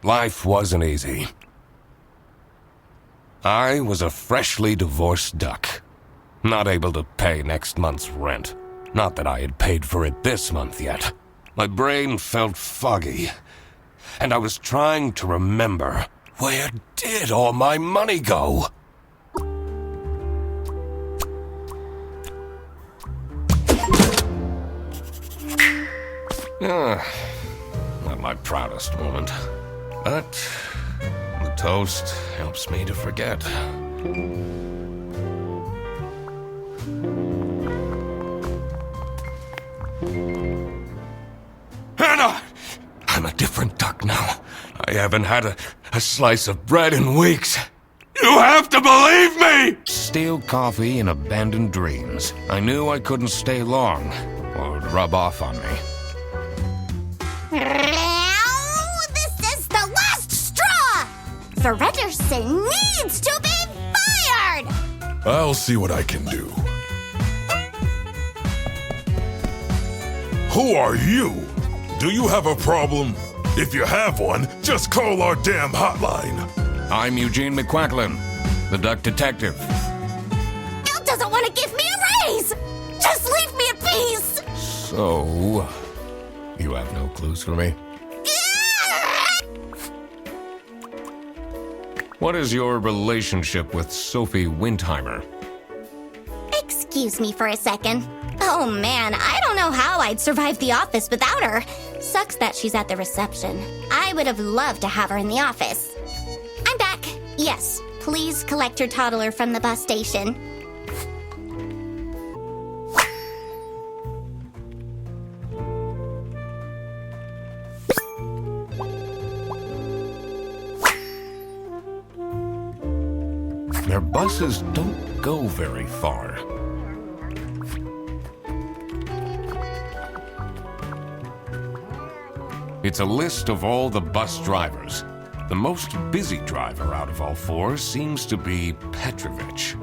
Life wasn't easy. I was a freshly divorced duck, not able to pay next month's rent. Not that I had paid for it this month yet. My brain felt foggy, and I was trying to remember, where did all my money go? Not my proudest moment, but the toast helps me to forget. Hannah! I'm a different duck now. I haven't had a slice of bread in weeks. You have to believe me! Stale coffee and abandoned dreams. I knew I couldn't stay long, or it would rub off on me. This is the last straw! Fredderson needs to be fired! I'll see what I can do. Who are you? Do you have a problem? If you have one, just call our damn hotline. I'm Eugene McQuacklin, the duck detective. Bill doesn't want to give me a raise! Just leave me in peace! So, you have no clues for me? What is your relationship with Sophie Windheimer? Excuse me for a second. Oh man, I don't know how I'd survive the office without her. Sucks that she's at the reception. I would have loved to have her in the office. I'm back. Yes, please collect your toddler from the bus station. Their buses don't go very far. It's a list of all the bus drivers. The most busy driver out of all four seems to be Petrovich.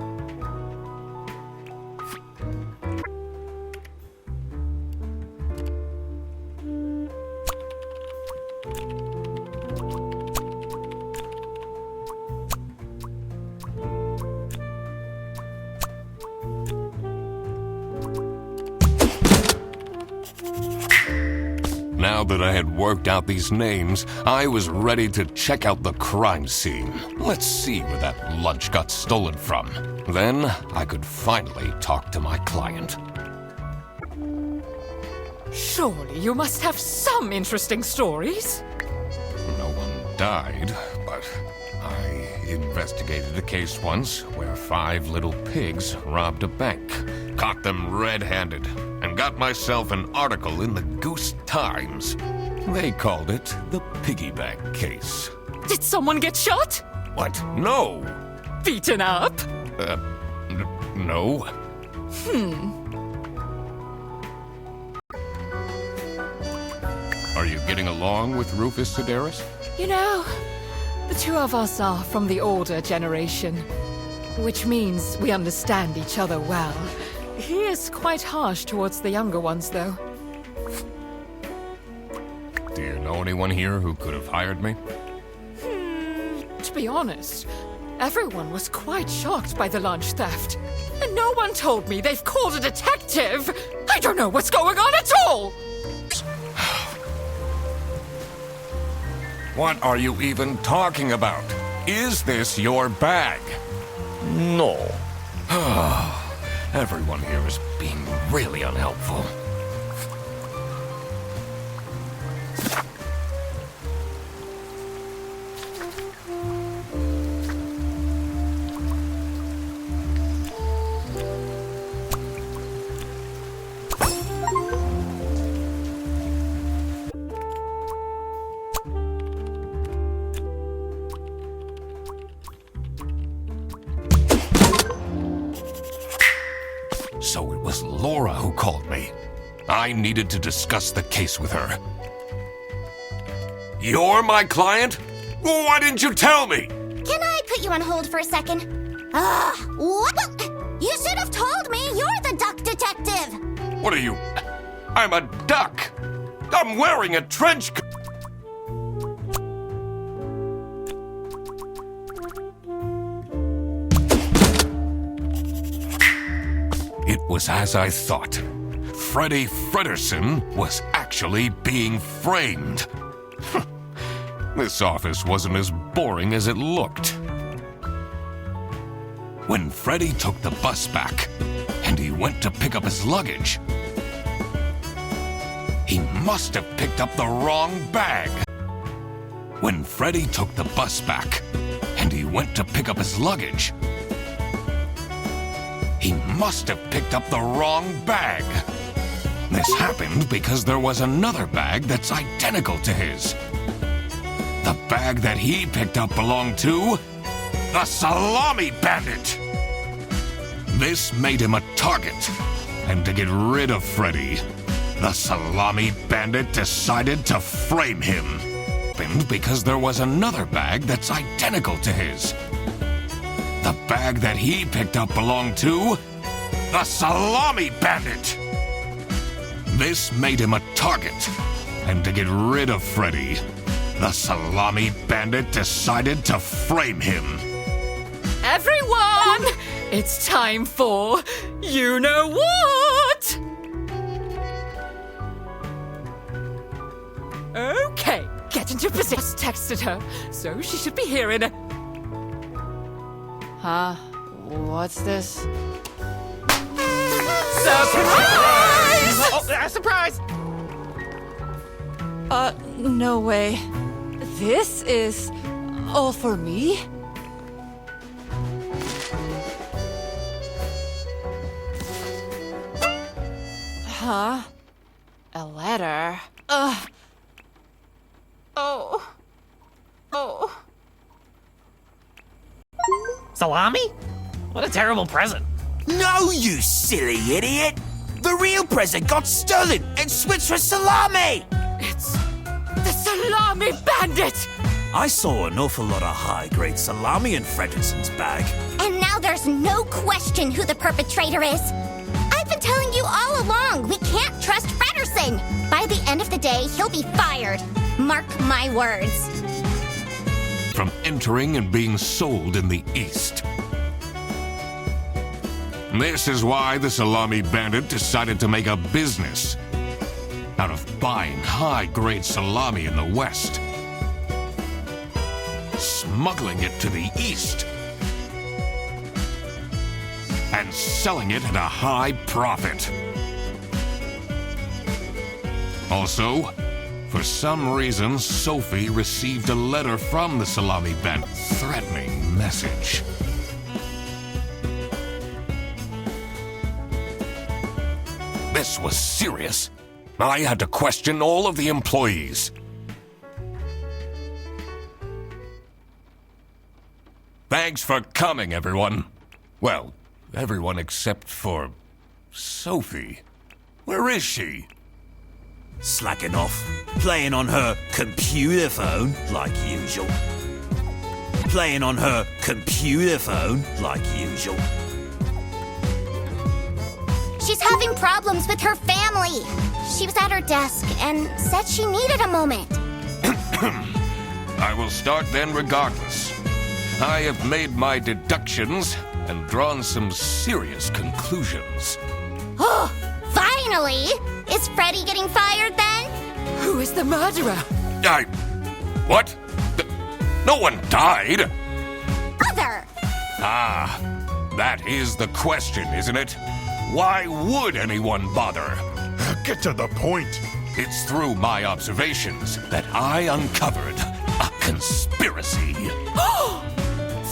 Now that I had worked out these names, I was ready to check out the crime scene. Let's see where that lunch got stolen from. Then I could finally talk to my client. Surely you must have some interesting stories. No one died, but I investigated a case once where 5 little pigs robbed a bank, caught them red-handed, and got myself an article in the Goose Times. They called it the piggy bank case. Did someone get shot? What? No! Beaten up? No. Are you getting along with Rufus Sedaris? You know, the two of us are from the older generation, which means we understand each other well. He is quite harsh towards the younger ones, though. Do you know anyone here who could have hired me? To be honest, everyone was quite shocked by the lunch theft. And no one told me they've called a detective! I don't know what's going on at all! What are you even talking about? Is this your bag? No. Everyone here is being really unhelpful. So it was Laura who called me. I needed to discuss the case with her. You're my client? Why didn't you tell me? Can I put you on hold for a second? What? You should have told me you're the duck detective! What are you? I'm a duck. I'm wearing a trench coat. was as I thought. Freddy Fredersen was actually being framed. This office wasn't as boring as it looked. When Freddy took the bus back, and he went to pick up his luggage, he must have picked up the wrong bag. When Freddy took the bus back, and he went to pick up his luggage, he must have picked up the wrong bag. This happened because there was another bag that's identical to his. The bag that he picked up belonged to the Salami Bandit. This made him a target, and to get rid of Freddy, the Salami Bandit decided to frame him. Because there was another bag that's identical to his. The bag that he picked up belonged to the Salami Bandit. This made him a target, and to get rid of Freddy, the Salami Bandit decided to frame him. Everyone! It's time for you know what? Okay, get into position. Just texted her, so she should be here in a... Huh? What's this? Surprise! Oh, surprise! No way. This is all for me? Huh? A letter? Oh. Salami? What a terrible present. No, you silly idiot! The real present got stolen and switched for Salami! It's the Salami Bandit! I saw an awful lot of high-grade salami in Fredersen's bag. And now there's no question who the perpetrator is. I've been telling you all along, we can't trust Fredersen. By the end of the day, he'll be fired. Mark my words. From entering and being sold in the East. This is why the Salami Bandit decided to make a business out of buying high-grade salami in the West, smuggling it to the East, and selling it at a high profit. Also, for some reason, Sophie received a letter from the Salami Bandit, threatening message. This was serious. I had to question all of the employees. Thanks for coming, everyone. Well, everyone except for Sophie. Where is she? Slacking off, playing on her computer phone like usual. Playing on her computer phone like usual. She's having problems with her family. She was at her desk and said she needed a moment. I will start then regardless. I have made my deductions and drawn some serious conclusions. Oh, finally! Is Freddy getting fired then? Who is the murderer? What? No one died! Mother! Ah, that is the question, isn't it? Why would anyone bother? Get to the point. It's through my observations that I uncovered a conspiracy.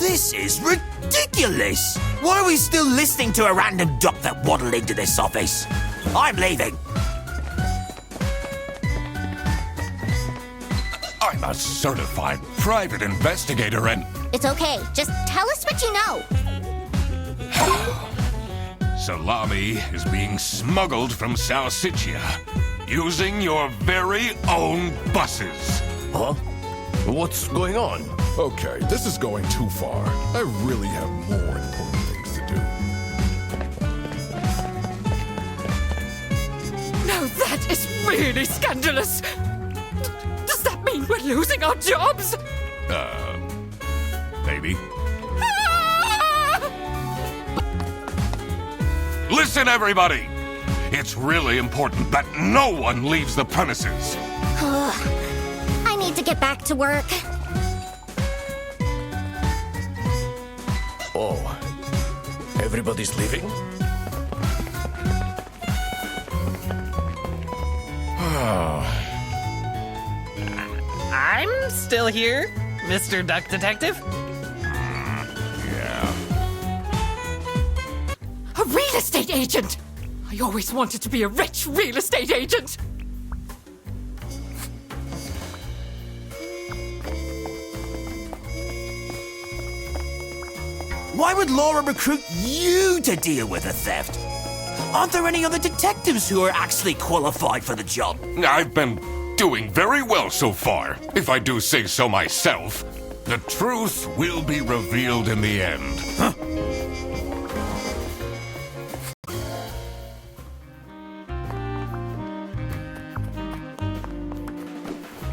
This is ridiculous! Why are we still listening to a random doc that waddled into this office? I'm leaving. I'm a certified private investigator and... It's okay. Just tell us what you know. Salami is being smuggled from Salsiccia using your very own buses. Huh? What's going on? Okay, this is going too far. I really have more important things to do. Now that is really scandalous. Does that mean we're losing our jobs? Maybe. Listen, everybody! It's really important that no one leaves the premises. I need to get back to work. Oh, everybody's leaving? I'm still here, Mr. Duck Detective. Yeah. A real estate agent! I always wanted to be a rich real estate agent! Why would Laura recruit you to deal with a theft? Aren't there any other detectives who are actually qualified for the job? I've been doing very well so far, if I do say so myself. The truth will be revealed in the end. Huh?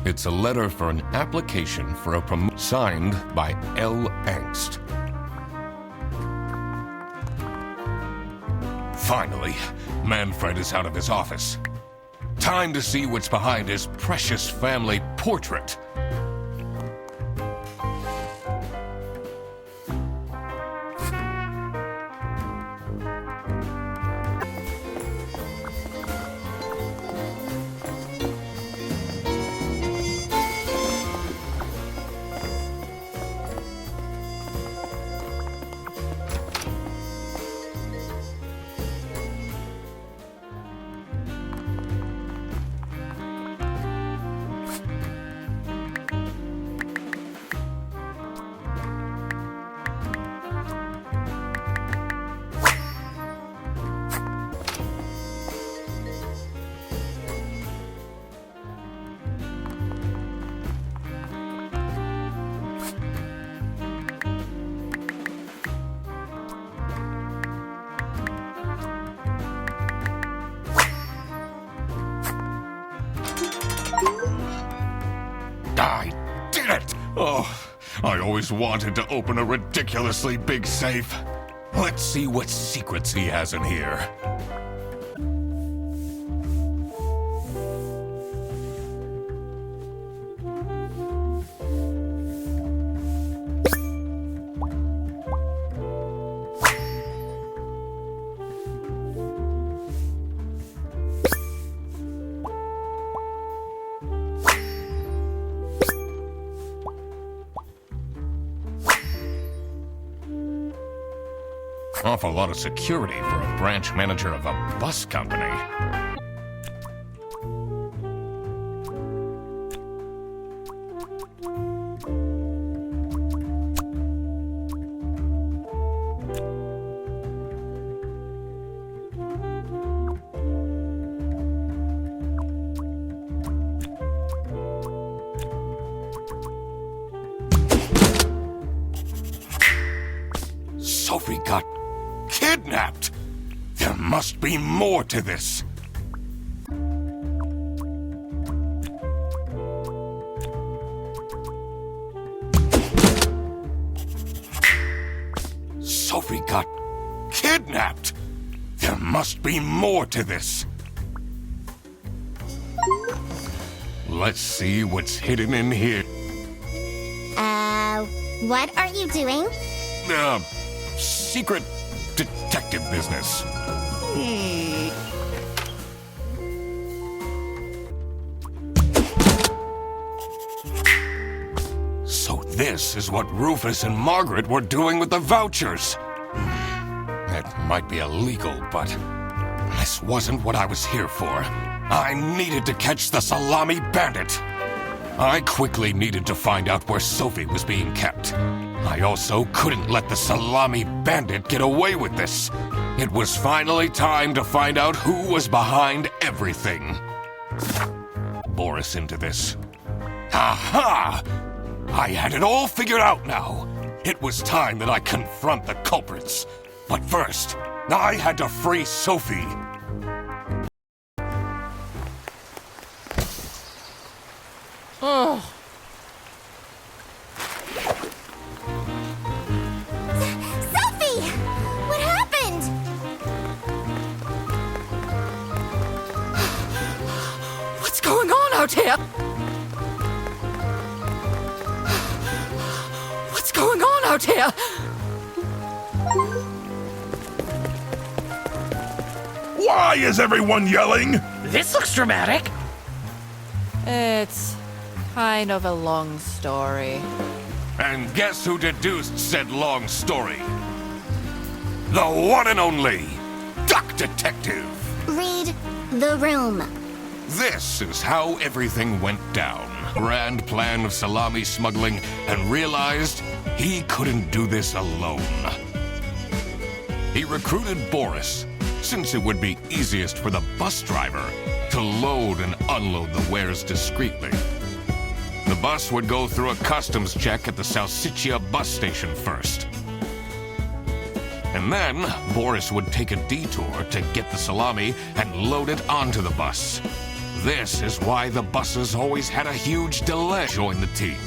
It's a letter for an application for a promotion signed by L. Angst. Finally, Manfred is out of his office. Time to see what's behind his precious family portrait. I did it! Oh, I always wanted to open a ridiculously big safe. Let's see what secrets he has in here. Awful lot of security for a branch manager of a bus company. Sophie got kidnapped! There must be more to this. Sophie got kidnapped! There must be more to this. Let's see what's hidden in here. What are you doing? Secret detective business. So this is what Rufus and Margaret were doing with the vouchers. It might be illegal, but this wasn't what I was here for. I needed to catch the Salami bandit. I quickly needed to find out where Sophie was being kept. I also couldn't let the Salami bandit get away with this. It was finally time to find out who was behind everything. Bore us into this. Aha! I had it all figured out now. It was time that I confront the culprits. But first, I had to free Sophie. Oh, Sophie! What happened? out here? What's going on out here? Why is everyone yelling? This looks dramatic. It's kind of a long story. And guess who deduced said long story? The one and only Duck Detective. Read the room. This is how everything went down. Grand plan of salami smuggling, and realized he couldn't do this alone. He recruited Boris, since it would be easiest for the bus driver to load and unload the wares discreetly. The bus would go through a customs check at the Salsiccia bus station first. And then, Boris would take a detour to get the salami and load it onto the bus. This is why the buses always had a huge delay to join the team.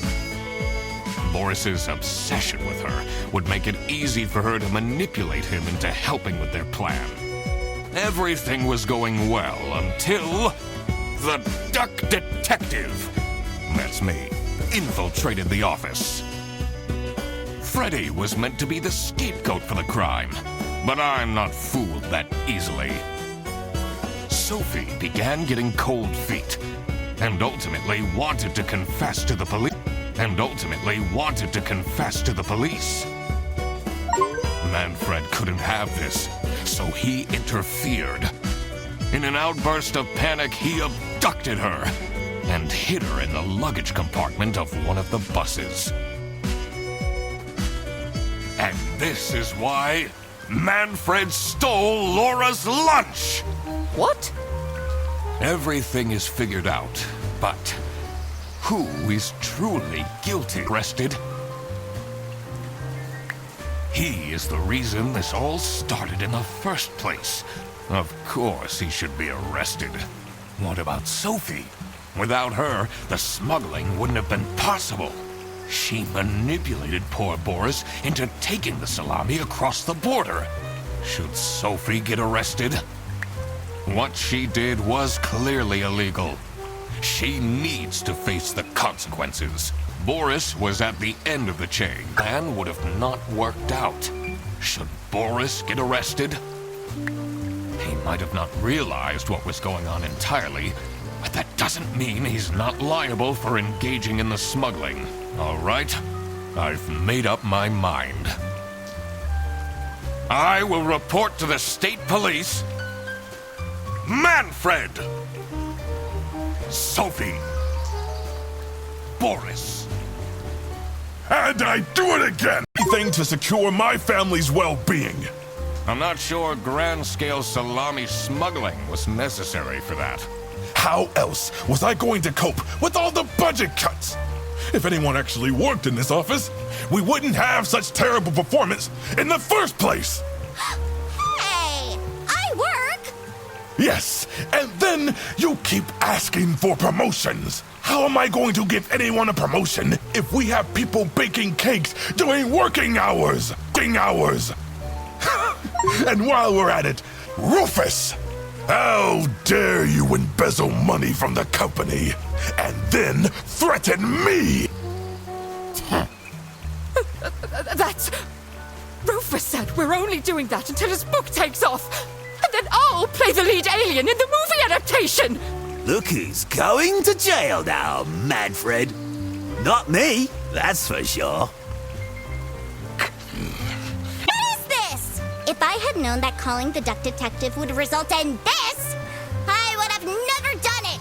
Boris's obsession with her would make it easy for her to manipulate him into helping with their plan. Everything was going well until the Duck Detective, that's me, infiltrated the office. Freddy was meant to be the scapegoat for the crime, but I'm not fooled that easily. Sophie began getting cold feet, and ultimately wanted to confess to the police. Manfred couldn't have this, so he interfered. In an outburst of panic, he abducted her and hid her in the luggage compartment of one of the buses. And this is why Manfred stole Laura's lunch! What? Everything is figured out, but who is truly guilty? Arrested? He is the reason this all started in the first place. Of course he should be arrested. What about Sophie? Without her, the smuggling wouldn't have been possible. She manipulated poor Boris into taking the salami across the border. Should Sophie get arrested? What she did was clearly illegal. She needs to face the consequences. Boris was at the end of the chain. Plan would have not worked out. Should Boris get arrested? He might have not realized what was going on entirely, but that doesn't mean he's not liable for engaging in the smuggling. All right, I've made up my mind. I will report to the state police. Manfred! Sophie! Boris! And I do it again! Anything to secure my family's well-being. I'm not sure grand-scale salami smuggling was necessary for that. How else was I going to cope with all the budget cuts? If anyone actually worked in this office, we wouldn't have such terrible performance in the first place! Hey, I work! Yes, and then you keep asking for promotions. How am I going to give anyone a promotion if we have people baking cakes during working hours? And while we're at it, Rufus! How dare you embezzle money from the company and then threaten me? That's... Rufus said we're only doing that until his book takes off. And then I'll play the lead alien in the movie adaptation. Look who's going to jail now, Manfred. Not me, that's for sure. What is this? If I had known that calling the Duck Detective would result in this, I would have never done it.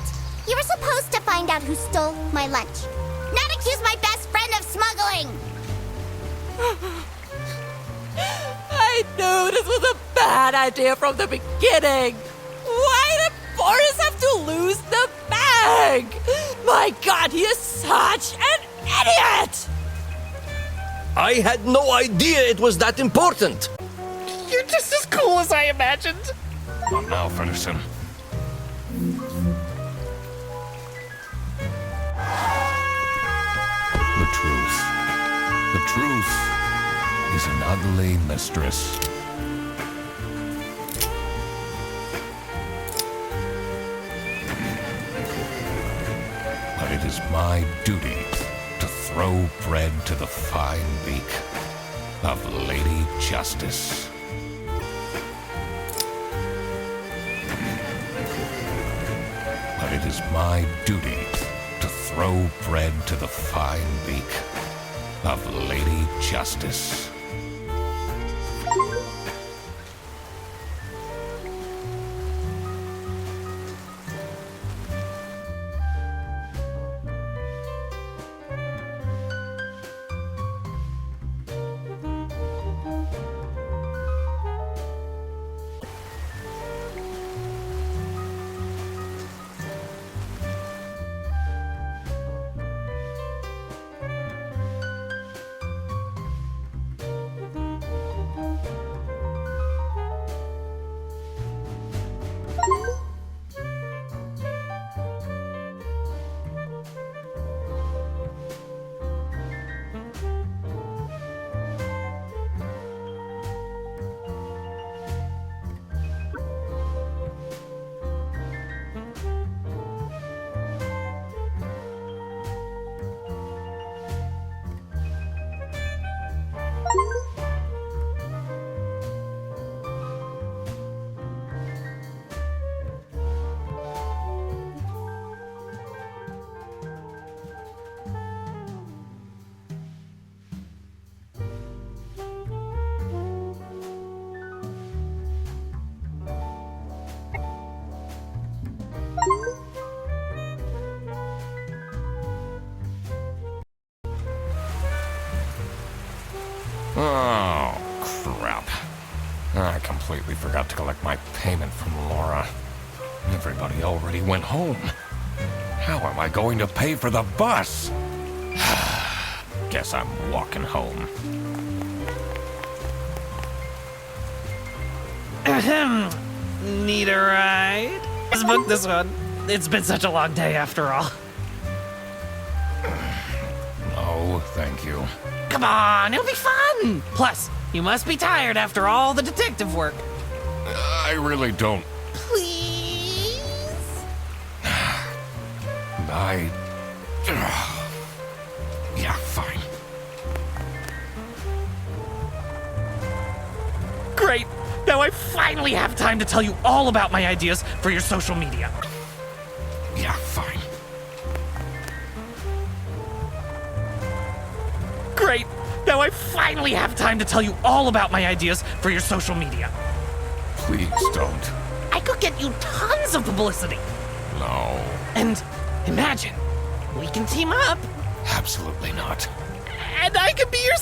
You were supposed to find out who stole my lunch, not accuse my best friend of smuggling. I knew this was a bad idea from the beginning. Why did Boris have to lose the bag? My God, he is such an idiot! I had no idea it was that important. You're just as cool as I imagined. Not now, Ferguson. The truth is an ugly mistress. my duty to throw bread to the fine beak of Lady Justice. But it is my duty to throw bread to the fine beak of Lady Justice. Oh, crap. I completely forgot to collect my payment from Laura. Everybody already went home. How am I going to pay for the bus? Guess I'm walking home. Ahem. Need a ride? Let's book this one. It's been such a long day after all. No, thank you. Come on, it'll be fun! Plus, you must be tired after all the detective work. I really don't. Please? Yeah, fine. Great! Now I finally have time to tell you all about my ideas for your social media. Yeah, fine. Great! Now I finally have time to tell you all about my ideas for your social media. Please don't. I could get you tons of publicity. No. And imagine, we can team up, Absolutely not. and I could be your